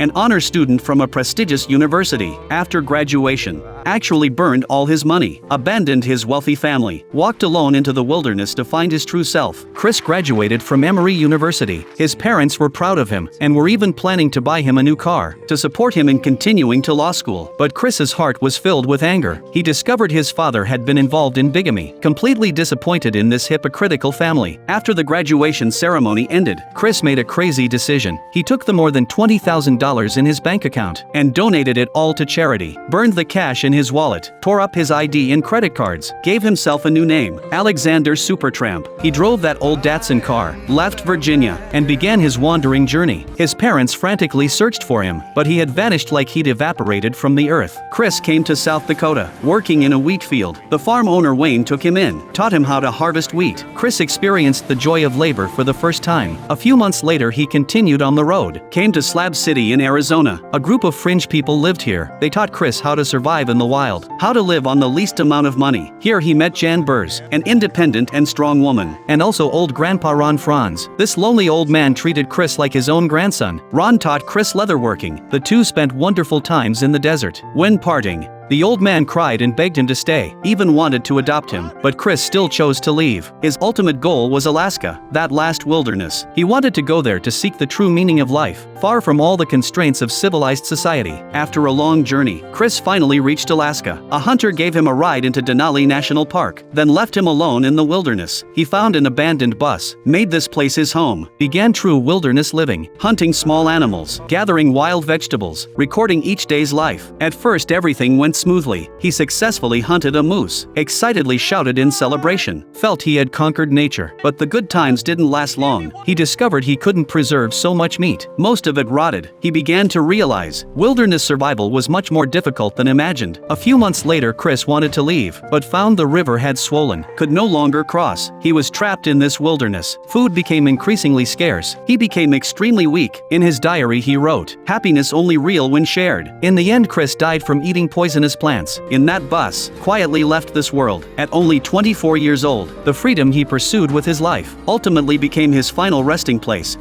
an honor student from a prestigious university. After graduation, actually burned all his money, abandoned his wealthy family, walked alone into the wilderness to find his true self. Chris graduated from Emory University. His parents were proud of him and were even planning to buy him a new car to support him in continuing to law school. But Chris's heart was filled with anger. He discovered his father had been involved in bigamy. Completely disappointed in this hypocritical family, after the graduation ceremony ended, Chris made a crazy decision. He took the more than $20,000 in his bank account and donated it all to charity, burned the cash in his wallet, tore up his ID and credit cards, gave himself a new name, Alexander Supertramp. He drove that old Datsun car, left Virginia, and began his wandering journey. His parents frantically searched for him, but he had vanished like he'd evaporated from the earth. Chris came to South Dakota, working in a wheat field. The farm owner Wayne took him in, taught him how to harvest wheat. Chris experienced the joy of labor for the first time. A few months later he continued on the road, came to Slab City in Arizona. A group of fringe people lived here. They taught Chris how to survive in the wild, how to live on the least amount of money. Here he met Jan Burrs, an independent and strong woman, and also old grandpa Ron Franz. This lonely old man treated Chris like his own grandson. Ron taught Chris leatherworking. The two spent wonderful times in the desert. When parting, the old man cried and begged him to stay, even wanted to adopt him, but Chris still chose to leave. His ultimate goal was Alaska, that last wilderness. He wanted to go there to seek the true meaning of life, far from all the constraints of civilized society. After a long journey, Chris finally reached Alaska. A hunter gave him a ride into Denali National Park, then left him alone in the wilderness. He found an abandoned bus, made this place his home, began true wilderness living, hunting small animals, gathering wild vegetables, recording each day's life. At first everything went smoothly. He successfully hunted a moose, excitedly shouted in celebration, felt he had conquered nature. But the good times didn't last long. He discovered he couldn't preserve so much meat. Most of it rotted. He began to realize wilderness survival was much more difficult than imagined. A few months later Chris wanted to leave, but found the river had swollen, could no longer cross. He was trapped in this wilderness. Food became increasingly scarce. He became extremely weak. In his diary he wrote, "Happiness only real when shared." In the end Chris died from eating poisonous plants. In that bus, quietly left this world. At only 24 years old, the freedom he pursued with his life ultimately became his final resting place.